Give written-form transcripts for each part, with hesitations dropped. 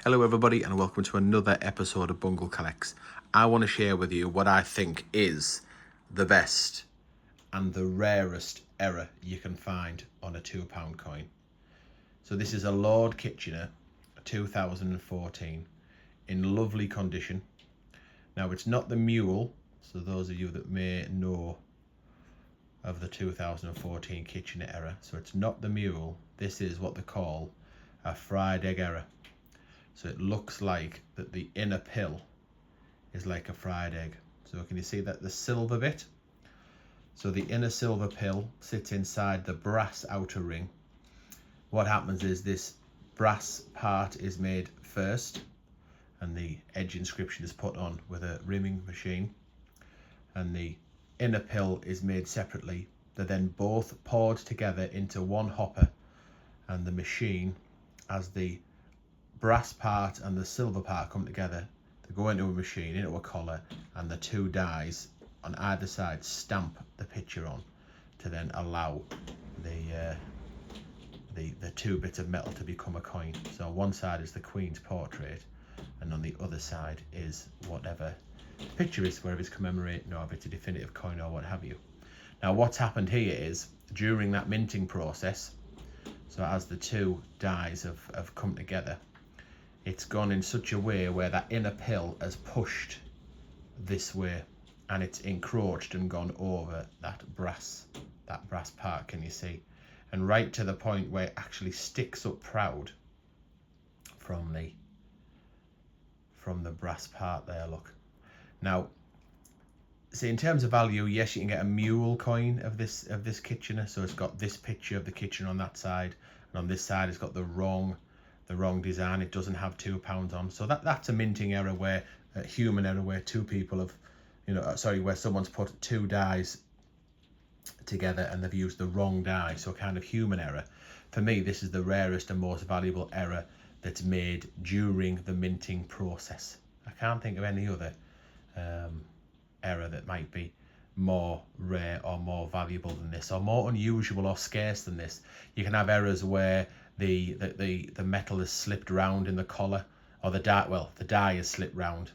Hello everybody and welcome to another episode of Bungle Collects. I want to share with you what I think is the best and the rarest error you can find on a £2 coin. So this is a Lord Kitchener 2014 in lovely condition. Now it's not the mule, so those of you that may know of the 2014 Kitchener error, so it's not the mule. This is what they call a fried egg error. So it looks like that the inner pill is like a fried egg. So can you see that the silver bit? So the inner silver pill sits inside the brass outer ring. What happens is this brass part is made first and the edge inscription is put on with a rimming machine, and the inner pill is made separately. They're then both poured together into one hopper, and the machine, as the brass part and the silver part come together, they go into a machine, into a collar, and the two dies on either side stamp the picture on to then allow the two bits of metal to become a coin. So on one side is the Queen's portrait, and on the other side is whatever the picture is, whether it's commemorating or if it's a definitive coin or what have you. Now what's happened here is, during that minting process, so as the two dies have come together, it's gone in such a way where that inner pill has pushed this way, and it's encroached and gone over that brass part, can you see? And right to the point where it actually sticks up proud from the brass part there, look. Now, see, in terms of value, yes, you can get a mule coin of this Kitchener. So it's got this picture of the Kitchener on that side, and on this side it's got the wrong design. It doesn't have £2 on. So that's a minting error, where a human error, where two people have, where someone's put two dies together and they've used the wrong die. So kind of human error. For me, this is the rarest and most valuable error that's made during the minting process. I can't think of any other error that might be more rare or more valuable than this, or more unusual or scarce than this. You can have errors where the metal is slipped round in the collar, or the die is slipped round.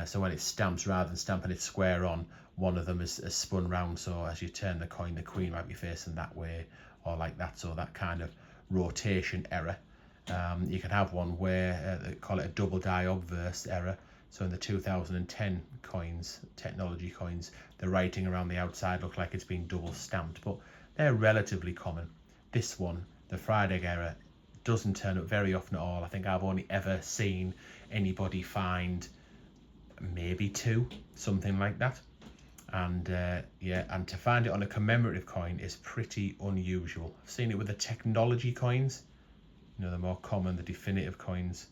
So when it stamps, rather than stamping it square on, one of them is spun round. So as you turn the coin, the Queen might be facing that way or like that. So that kind of rotation error. You can have one where they call it a double die obverse error. So in the 2010 coins, technology coins, the writing around the outside look like it's been double stamped, but they're relatively common. This one, the fried egg error, doesn't turn up very often at all. I think I've only ever seen anybody find maybe two, something like that. And and to find it on a commemorative coin is pretty unusual. I've seen it with the technology coins, the more common, the definitive coins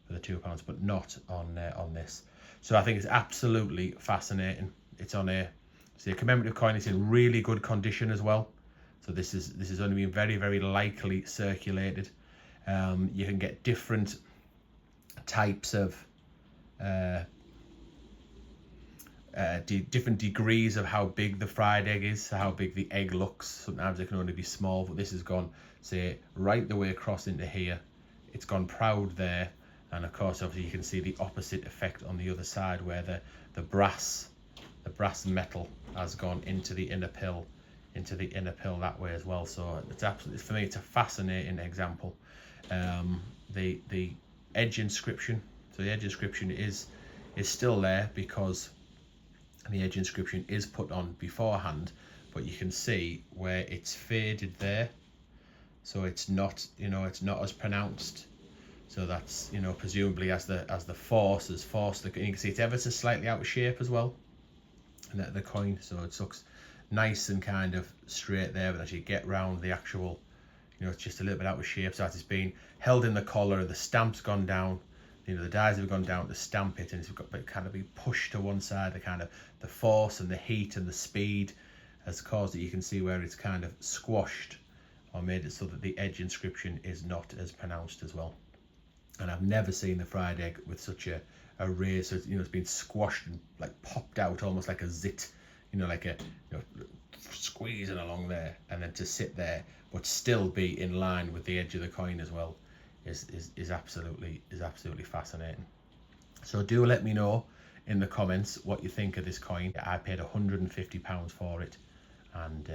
for the £2, but not on this. So I think it's absolutely fascinating. It's on a commemorative coin. It's in really good condition as well. So this is only been very, very likely circulated. You can get different types of different degrees of how big the fried egg is, how big the egg looks. Sometimes it can only be small, but this has gone, say, right the way across into here. It's gone proud there, and of course, obviously, you can see the opposite effect on the other side, where the brass metal has gone into the inner pill that way as well. So it's absolutely, for me, it's a fascinating example. The edge inscription. So the edge inscription is still there because the edge inscription is put on beforehand, but you can see where it's faded there. So it's not, it's not as pronounced. So that's, presumably as the force has forced the, you can see it's ever so slightly out of shape as well, and the coin. So it looks nice and kind of straight there, but as you get round the actual, it's just a little bit out of shape. So as it's been held in the collar, the stamp's gone down. The dies have gone down to stamp it, and it's got kind of be pushed to one side. The force and the heat and the speed has caused it. You can see where it's kind of squashed or made it so that the edge inscription is not as pronounced as well. And I've never seen the fried egg with such a raise. So it's been squashed and like popped out almost like a zit, like a squeezing along there, and then to sit there but still be in line with the edge of the coin as well is absolutely fascinating. So do let me know in the comments what you think of this coin. I paid £150 for it, and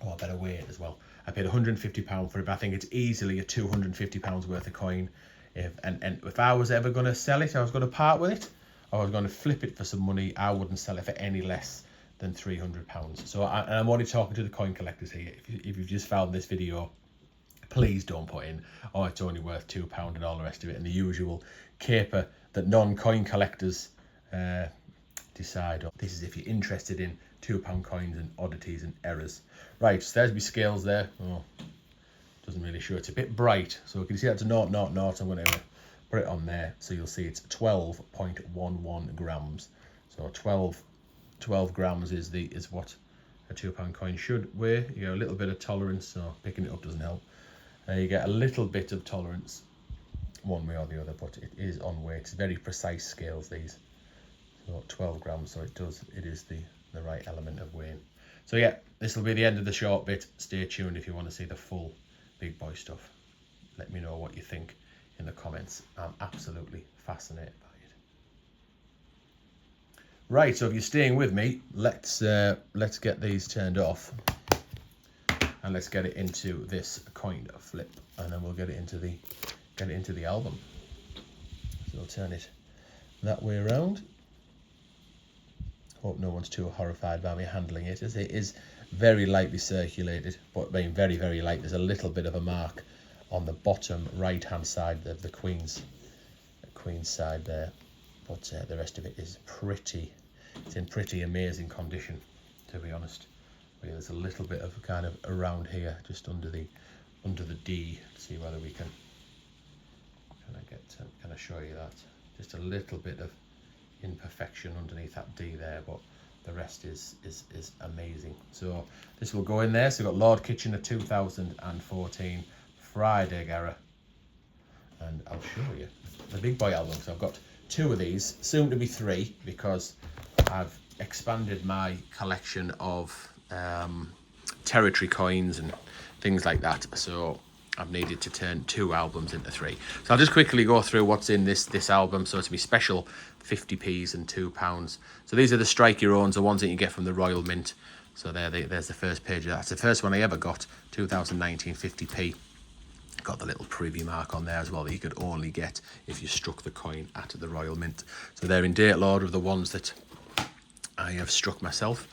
oh, I better weigh it as well. I paid £150 for it, but I think it's easily a £250 worth of coin. And if I was ever going to sell it, I was going to part with it, or I was going to flip it for some money, I wouldn't sell it for any less than £300. So I'm only talking to the coin collectors here. If you've just found this video, please don't put in, oh, it's only worth £2 and all the rest of it, and the usual caper that non-coin collectors decide on. This is if you're interested in £2 coins and oddities and errors. Right, so there's my scales there. Oh, doesn't really show. It's a bit bright, so you can see that's a 0.00. I'm going to put it on there, so you'll see it's 12.11 grams. So 12 grams is what a £2 coin should weigh. You get a little bit of tolerance, so picking it up doesn't help. You get a little bit of tolerance one way or the other, but it is on weight. It's very precise scales, these. So 12 grams, so it is the right element of weighing. So yeah, this will be the end of the short bit. Stay tuned if you want to see the full big boy stuff. Let me know what you think in the comments. I'm absolutely fascinated by it. Right, so if you're staying with me, let's get these turned off, and let's get it into this coin flip, and then we'll get it into the album. So we'll turn it that way around. Hope no one's too horrified by me handling it, as it is very lightly circulated, but being very, very light. There's a little bit of a mark on the bottom right hand side of the queen's side there, but the rest of it is it's in pretty amazing condition, to be honest. But yeah, there's a little bit of kind of around here, just under the D. Let's see whether we can I show you that. Just a little bit of imperfection underneath that D there, but the rest is amazing. So this will go in there. So we've got Lord Kitchener 2014 fried egg error, and I'll show you the big boy album. So I've got 2 of these, soon to be 3, because I've expanded my collection of territory coins and things like that, so I've needed to turn 2 albums into 3. So I'll just quickly go through what's in this album. So it's be special 50p's and £2. So these are the strike your owns, the ones that you get from the Royal Mint. So there's the first page of that. It's the first one I ever got, 2019 50p. Got the little privy mark on there as well that you could only get if you struck the coin at the Royal Mint. So they're in date order of the ones that I have struck myself.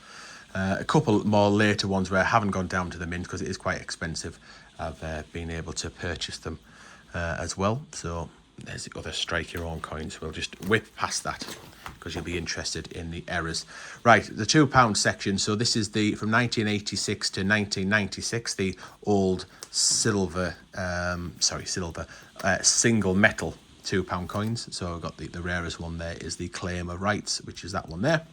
A couple more later ones where I haven't gone down to the mint because it is quite expensive. I've been able to purchase them as well. So there's the other strike your own coins. We'll just whip past that because you'll be interested in the errors. Right, the £2 section. So this is the from 1986 to 1996, the old silver single metal £2 coins. So I've got the rarest one there is the Claim of Rights, which is that one there.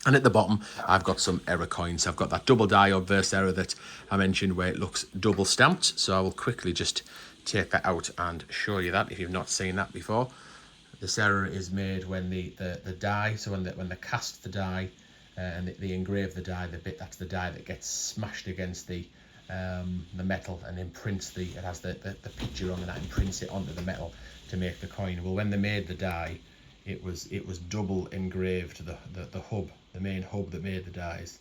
And at the bottom, I've got some error coins. I've got that double die obverse error that I mentioned where it looks double stamped. So I will quickly just take that out and show you that if you've not seen that before. This error is made when the die, so when they cast the die and they engrave the die, that's the die that gets smashed against the metal and imprints it has the picture on, and that imprints it onto the metal to make the coin. Well, when they made the die, it was double engraved. The hub, the main hub that made the dies,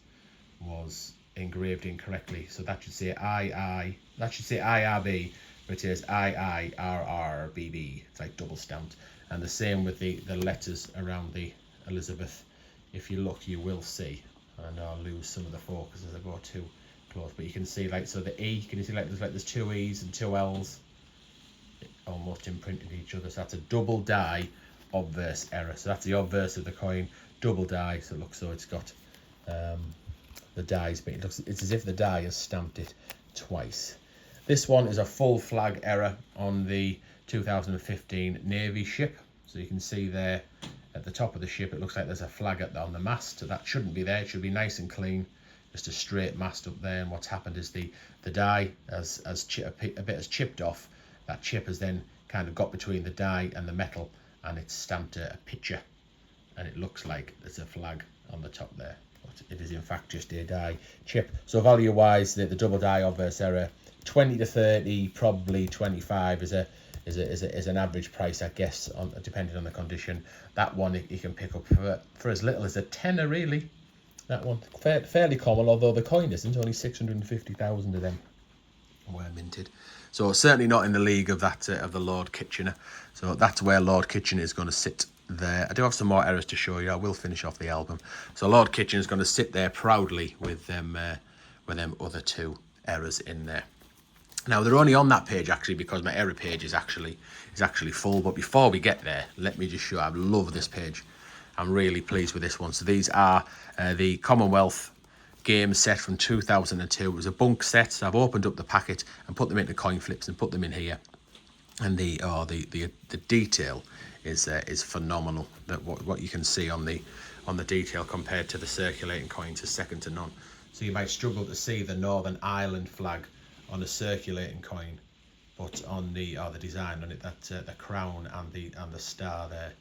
was engraved incorrectly. So that should say that should say IRB, but it says IIRRBB. It's like double stamped. And the same with the letters around the Elizabeth. If you look, you will see, and I'll lose some of the focus as I go too close, but you can see, like, so the E, can you see there's 2 E's and 2 L's almost imprinted each other. So that's a double die obverse error. So that's the obverse of the coin, double die. So it looks, so it's got the dies, but it's as if the die has stamped it twice. This one is a full flag error on the 2015 Navy ship. So you can see there at the top of the ship, it looks like there's a flag on the mast. So that shouldn't be there. It should be nice and clean, just a straight mast up there. And what's happened is the die a bit has chipped off. That chip has then kind of got between the die and the metal, and it's stamped a picture, and it looks like there's a flag on the top there. but it is in fact just a die chip. So value wise, the double die obverse error, 20 to 30, probably 25 is an average price, I guess, on depending on the condition. That one you can pick up for as little as a tenner, really. That one fairly common, although the coin isn't. Only 650,000 of them were minted, so certainly not in the league of that of the Lord Kitchener. So that's where Lord Kitchener is going to sit there. I do have some more errors to show you. I will finish off the album. So Lord Kitchener is going to sit there proudly with them other two errors in there. Now they're only on that page actually because my error page is actually full. But before we get there, let me just show you. I love this page. I'm really pleased with this one. So these are the Commonwealth Games set from 2002. It was a bunk set. So I've opened up the packet and put them into coin flips and put them in here. And the detail is phenomenal. That what you can see on the detail compared to the circulating coins is second to none. So you might struggle to see the Northern Ireland flag on a circulating coin, but on the design on it, that the crown and the star there.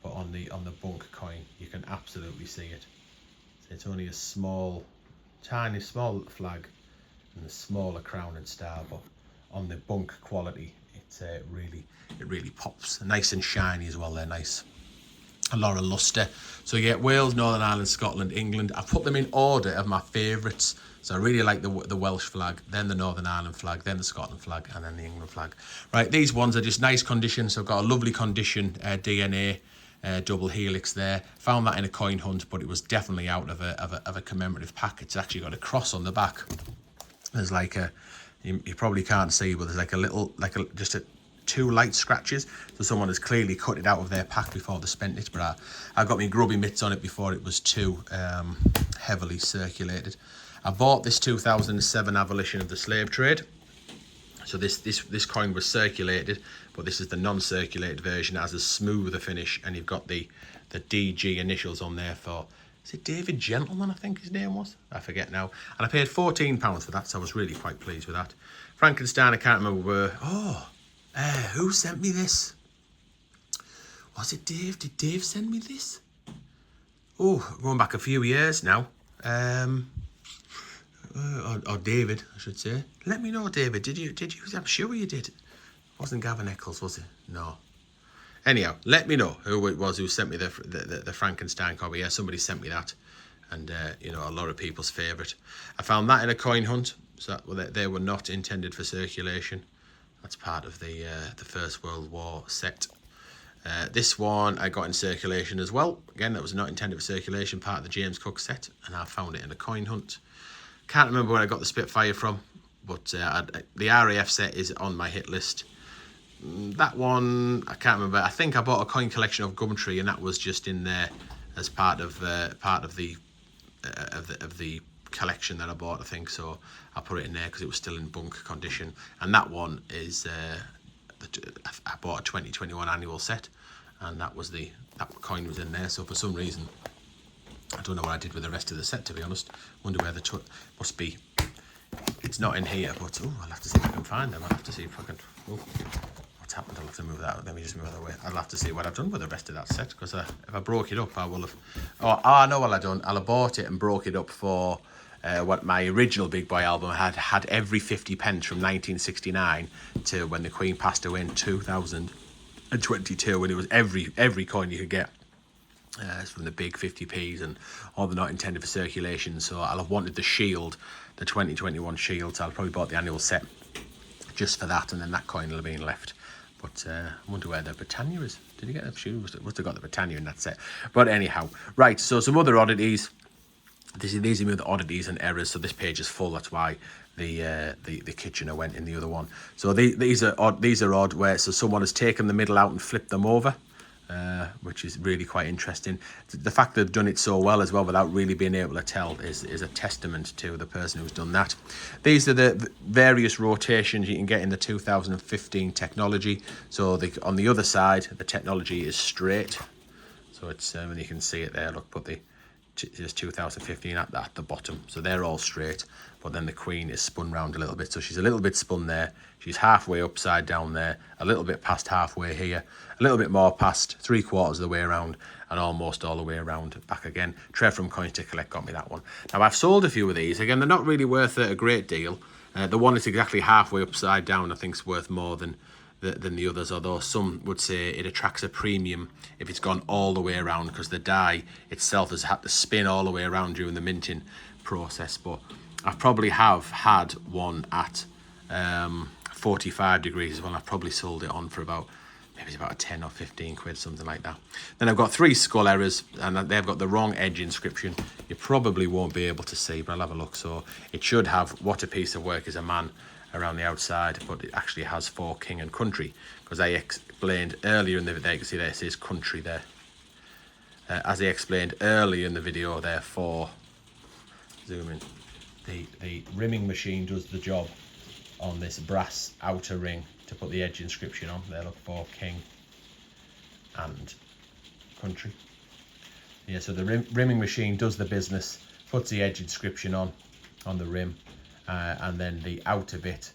But on the bunk coin, you can absolutely see it. So it's only a small flag and a smaller crown and star, but on the bunk quality, it really pops. Nice and shiny as well. They're nice. A lot of lustre. So you get Wales, Northern Ireland, Scotland, England. I put them in order of my favourites. So I really like the Welsh flag, then the Northern Ireland flag, then the Scotland flag, and then the England flag. Right, these ones are just nice condition. So I've got a lovely condition DNA. Double helix there. Found that in a coin hunt, but it was definitely out of a commemorative pack. It's actually got a cross on the back. There's like you probably can't see, but there's like a little just two light scratches. So someone has clearly cut it out of their pack before they spent it. But I got me grubby mitts on it before it was too heavily circulated. I bought this 2007 abolition of the slave trade. So this coin was circulated, but this is the non-circulated version. It has a smoother finish, and you've got the DG initials on there for, is it David Gentleman, I think his name was? I forget now. And I paid £14 for that, so I was really quite pleased with that. Frankenstein, I can't remember where. Who sent me this? Was it Dave? Did Dave send me this? Oh, going back a few years now. Or David, I should say. Let me know, David. Did you? I'm sure you did. It wasn't Gavin Eccles, was it? No. Anyhow, let me know who it was who sent me the Frankenstein copy. Yeah, somebody sent me that, and a lot of people's favourite. I found that in a coin hunt. So they were not intended for circulation. That's part of the First World War set. This one I got in circulation as well. Again, that was not intended for circulation, part of the James Cook set, and I found it in a coin hunt. Can't remember where I got the Spitfire from, but the RAF set is on my hit list. That one, I can't remember. I think I bought a coin collection of Gumtree, and that was just in there as part of the collection that I bought, I think. So I put it in there because it was still in bunk condition. And that one is I bought a 2021 annual set, and that coin was in there. So for some reason, I don't know what I did with the rest of the set, to be honest. Wonder where the must be. It's not in here, but I'll have to see if I can find them. I'll have to see if I can. What's happened? I'll have to move that. Let me just move that away. I'll have to see what I've done with the rest of that set, because if I broke it up, I will have. Oh, I know what I've done. I'll have bought it and broke it up for what my original Big Boy album had every 50 pence from 1969 to when the Queen passed away in 2022, when it was every coin you could get. From the big 50p's and all the not intended for circulation. So I'll have wanted the shield, the 2021 shield. So I'll probably bought the annual set just for that, and then that coin will have been left. But I wonder where the Britannia is. Did you get a shield? Must have got the Britannia in that set. But anyhow, right. So some other oddities. These are the oddities and errors. So this page is full. That's why the Kitchener went in the other one. So these are odd. These are odd. Where someone has taken the middle out and flipped them over. Which is really quite interesting. The fact they've done it so well as well without really being able to tell is a testament to the person who's done that. These are the various rotations you can get in the 2015 technology. So on the other side, the technology is straight. So it's when you can see it there, look, put the There's 2015 at the bottom, so they're all straight, but then the queen is spun round a little bit, so she's a little bit spun there, she's halfway upside down there, a little bit past halfway here, a little bit more past 3/4 of the way around, and almost all the way around back again. Trev from Coins to Collect got me that one. Now I've sold a few of these. Again, they're not really worth a great deal. The one that's exactly halfway upside down I think is worth more than the others, although some would say it attracts a premium if it's gone all the way around, because the die itself has had to spin all the way around during the minting process. But I probably have had one at 45 degrees as well. I've probably sold it on for maybe it's about a 10 or 15 quid, something like that. Then I've got 3 skull errors, and they've got the wrong edge inscription. You probably won't be able to see, but I'll have a look. So it should have "What a piece of work is a man" around the outside, but it actually has "For King and Country," because I explained earlier in the video, you can see there it says country there. As I explained earlier in the video there, zoom in, the rimming machine does the job on this brass outer ring to put the edge inscription on. There, look, "For King and Country." Yeah, so the rimming machine does the business, puts the edge inscription on the rim, and then the outer bit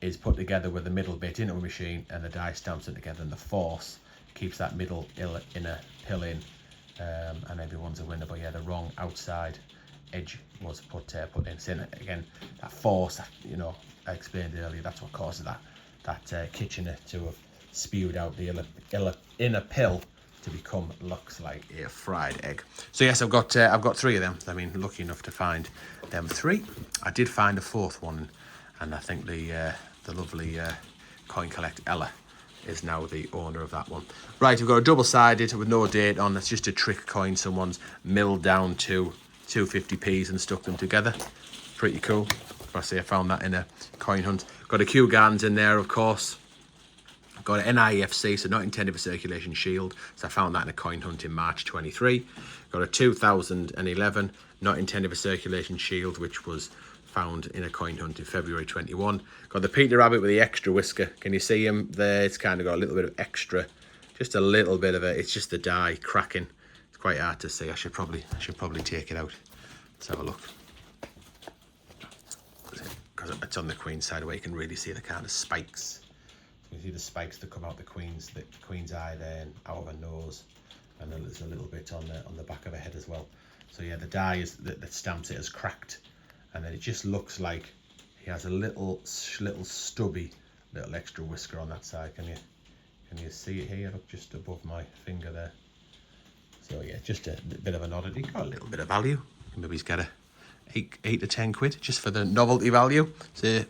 is put together with the middle bit into a machine, and the die stamps it together, and the force keeps that middle inner pill in, and everyone's a winner. But yeah, the wrong outside edge was put in. So again, that force, you know, I explained earlier, that's what causes that Kitchener to have spewed out the inner pill to become, looks like a fried egg. So yes, I've got 3 of them. I mean, lucky enough to find them 3. I did find a 4th one, and I think the lovely Coin Collect Ella is now the owner of that one. Right, we've got a double-sided with no date on. That's just a trick coin someone's milled down to 250p's and stuck them together. Pretty cool. I found that in a coin hunt. Got a Kew Gardens in there, of course. Got an NIFC, so not intended for circulation shield. So I found that in a coin hunt in March 23. Got a 2011, not intended for circulation shield, which was found in a coin hunt in February 21. Got the Peter Rabbit with the extra whisker. Can you see him there? It's kind of got a little bit of extra, just a little bit of it. It's just the die cracking. It's quite hard to see. I should probably take it out. Let's have a look. Because it's on the queen's side where you can really see the kind of spikes. You can see the spikes that come out the queen's eye there, and out of her nose, and then there's a little bit on the back of her head as well. So yeah, the die that stamps it has cracked, and then it just looks like he has a little stubby little extra whisker on that side. Can you see it here? Look, just above my finger there. So yeah, just a bit of an oddity. Got a little bit of value. Maybe he's got a 8 to 10 quid just for the novelty value. So,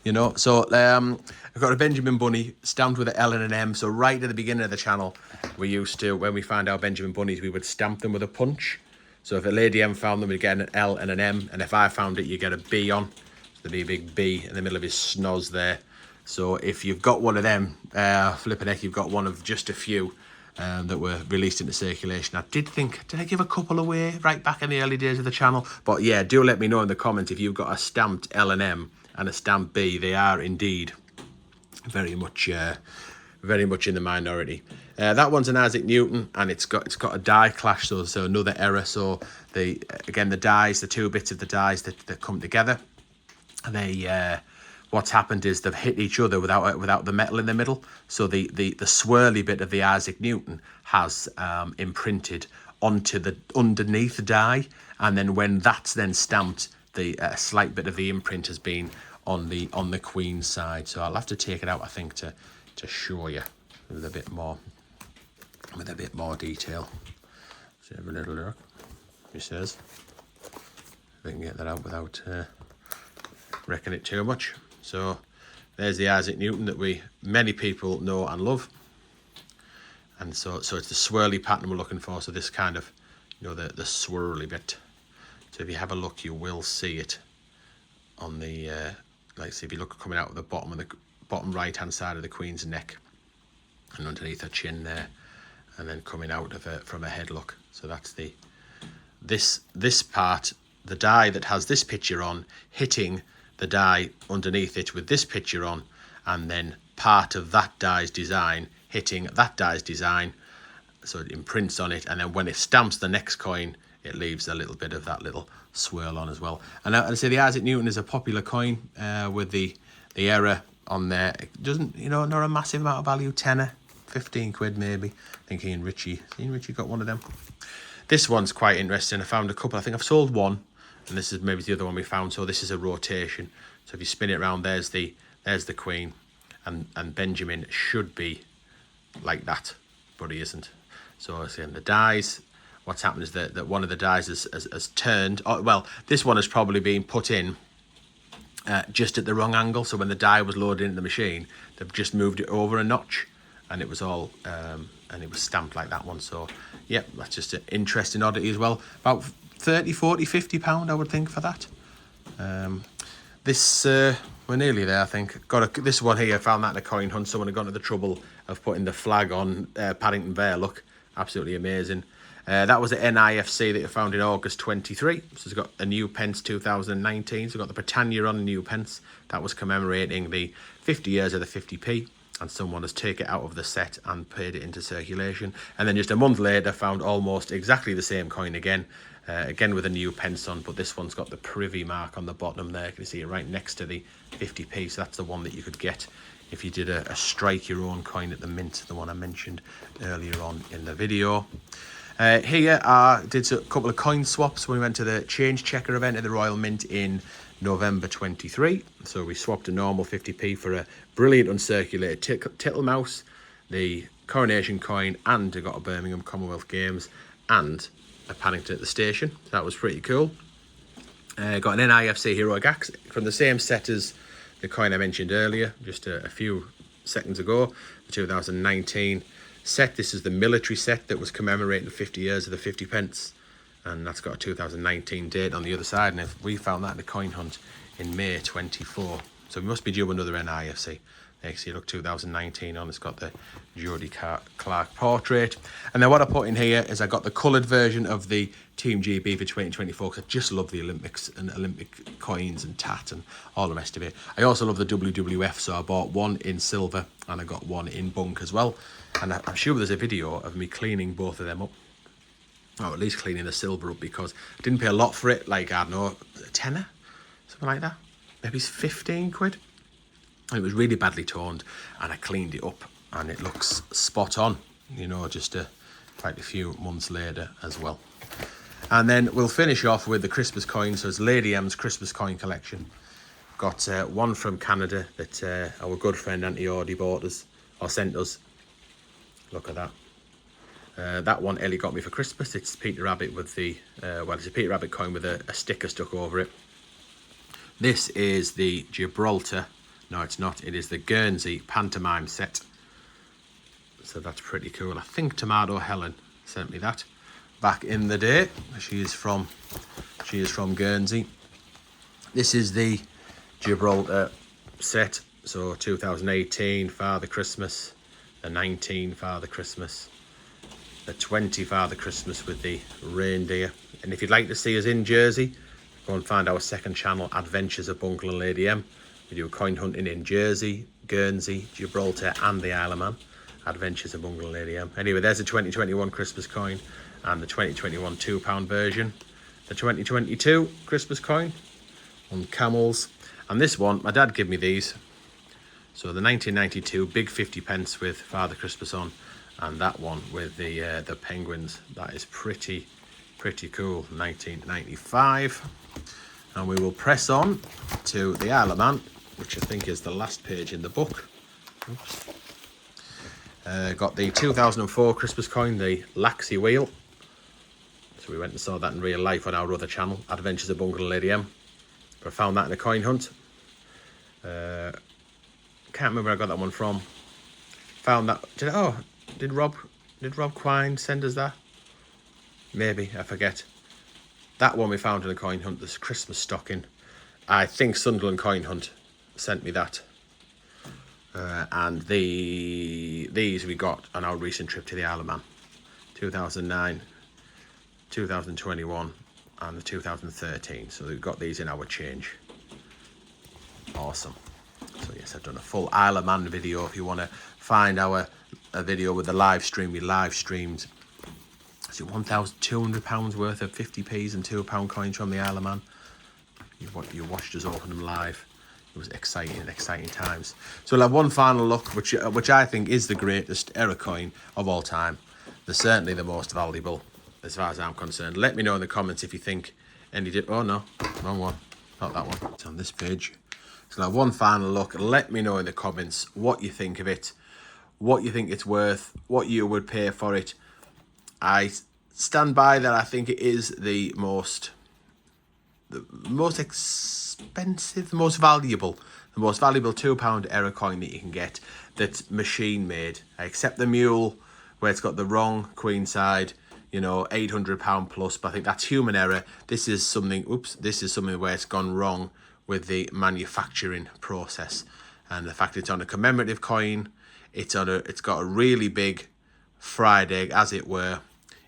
you know, so I've got a Benjamin Bunny stamped with an L and an M. So right at the beginning of the channel, we used to, when we found our Benjamin Bunnies, we would stamp them with a punch. So if a Lady M found them, we'd get an L and an M, and if I found it, you get a B on. So there'd be a big B in the middle of his snoz there. So if you've got one of them, flipping heck, you've got one of just a few that were released into circulation. I did I give a couple away right back in the early days of the channel? But yeah, do let me know in the comments if you've got a stamped L and M and a stamped B. They are indeed very much in the minority. That one's an Isaac Newton, and it's got a die clash, so another error. So the dies, the 2 bits of the dies that come together, and they what's happened is they've hit each other without the metal in the middle. So the swirly bit of the Isaac Newton has imprinted onto the underneath die, and then when that's then stamped, the slight bit of the imprint has been on the queen's side. So I'll have to take it out, I think, to show you with a bit more detail. So have a little look. He says, if I can get that out without wrecking it too much. So there's the Isaac Newton that many people know and love, and so it's the swirly pattern we're looking for. So this kind of, you know, the swirly bit. So if you have a look, you will see it on the like, see if you look coming out of the bottom right hand side of the queen's neck, and underneath her chin there, and then coming out of from a headlock. So that's this part, the die that has this picture on, hitting the die underneath it with this picture on, and then part of that die's design hitting that die's design, so it imprints on it, and then when it stamps the next coin, it leaves a little bit of that little swirl on as well. And I say the Isaac Newton is a popular coin with the error on there. It doesn't, you know, not a massive amount of value, tenner, 15 quid maybe. I think Ian Ritchie got one of them. This one's quite interesting. I found a couple. I think I've sold one, and this is maybe the other one we found. So this is a rotation. So if you spin it around, there's the Queen, and Benjamin should be like that, but he isn't. So again, the dies. What's happened is that one of the dies has turned. Oh, well, this one has probably been put in just at the wrong angle. So when the die was loaded into the machine, they've just moved it over a notch, and it was all and it was stamped like that one. So yeah, that's just an interesting oddity as well. About 30, 40, 50 pound, I would think, for that. This we're nearly there, I think. This one here, I found that in a coin hunt. Someone had gone to the trouble of putting the flag on Paddington Bear. Look, absolutely amazing. That was at NIFC that you found in August 23. So it's got a new pence 2019. So we've got the Britannia on a new pence. That was commemorating the 50 years of the 50p. And someone has taken it out of the set and paid it into circulation. And then just a month later, found almost exactly the same coin again. Again with a new pence on, but this one's got the privy mark on the bottom there. You can see it right next to the 50p. So that's the one that you could get if you did a strike your own coin at the mint, the one I mentioned earlier on in the video. Here I did a couple of coin swaps when we went to the Change Checker event at the Royal Mint in November 23. So we swapped a normal 50p for a brilliant uncirculated Tittlemaus, the Coronation coin, and I got a Birmingham Commonwealth Games and a Paddington at the station. So that was pretty cool. Got an NIFC Heroic Axe from the same set as the coin I mentioned earlier, just a few seconds ago, the 2019 set. This is the military set that was commemorating 50 years of the 50 pence. And that's got a 2019 date on the other side. And we found that in the coin hunt in May 24. So we must be due another NIFC. Next year, look, 2019 on. It's got the Jodie Clark portrait. And then what I put in here is I got the coloured version of the Team GB for 2024 because I just love the Olympics and Olympic coins and tat and all the rest of it. I also love the WWF, so I bought one in silver and I got one in bunk as well. And I'm sure there's a video of me cleaning both of them up. Or at least cleaning the silver up, because I didn't pay a lot for it, like, I don't know, a tenner? Something like that. Maybe it's 15 quid. And it was really badly toned, and I cleaned it up, and it looks spot on, you know, just quite a few months later as well. And then we'll finish off with the Christmas coins. So it's Lady M's Christmas coin collection. Got one from Canada that our good friend Auntie Audie bought us, or sent us. Look at that. That one Ellie got me for Christmas. It's Peter Rabbit with the, well, it's a Peter Rabbit coin with a sticker stuck over it. This is the Gibraltar. No, it's not. It is the Guernsey pantomime set. So that's pretty cool. I think Tomato Helen sent me that back in the day. She is from Guernsey. This is the Gibraltar set. So 2018 Father Christmas, the 19 Father Christmas, the 20 Father Christmas with the reindeer. And if you'd like to see us in Jersey, go and find our second channel, Adventures of Buncle and Lady M. We do coin hunting in Jersey, Guernsey, Gibraltar and the Isle of Man. Adventures of Bungle and Lady M. Anyway, there's the 2021 Christmas coin and the 2021 £2 version. The 2022 Christmas coin on camels. And this one, my dad gave me these. So the 1992 big 50 pence with Father Christmas on, and that one with the penguins. That is pretty cool. 1995. And we will press on to the Isle of Man, which I think is the last page in the book. Oops. Got the 2004 Christmas coin, the Laxey wheel. So we went and saw that in real life on our other channel, Adventures of Bungle and Lady M. But I found that in a coin hunt. Can't remember where I got that one from. Found that. Did Rob Quine send us that? Maybe, I forget. That one we found in a coin hunt, this Christmas stocking. I think Sunderland Coin Hunt sent me that. And these we got on our recent trip to the Isle of Man. 2009, 2021 and the 2013. So we've got these in our change. Awesome. So yes, I've done a full Isle of Man video. If you want to find a video with the live stream, we live streamed is it £1,200 worth of 50p's and £2 coins from the Isle of Man. You watched us open them live. It was exciting times. So we'll have one final look, which I think is the greatest error coin of all time. They're certainly the most valuable, as far as I'm concerned. Let me know in the comments if you think any did. Oh no, wrong one, not that one. It's on this page. So we'll have one final look. Let me know in the comments what you think of it, what you think it's worth, what you would pay for it. I stand by that. I think it is the most expensive, the most valuable £2 error coin that you can get that's machine made. I accept the mule where it's got the wrong queen side, you know, £800 plus, but I think that's human error. This is something where it's gone wrong with the manufacturing process, and the fact it's on a commemorative coin, it's got a really big fried egg, as it were.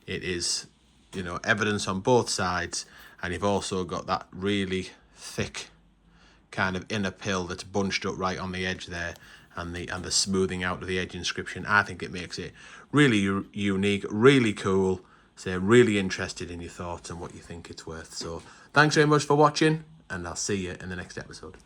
It is, you know, evidence on both sides, and you've also got that really thick kind of inner pill that's bunched up right on the edge there, and the smoothing out of the edge inscription. I think it makes it really unique, really cool. So I'm really interested in your thoughts and what you think it's worth. So thanks very much for watching, and I'll see you in the next episode.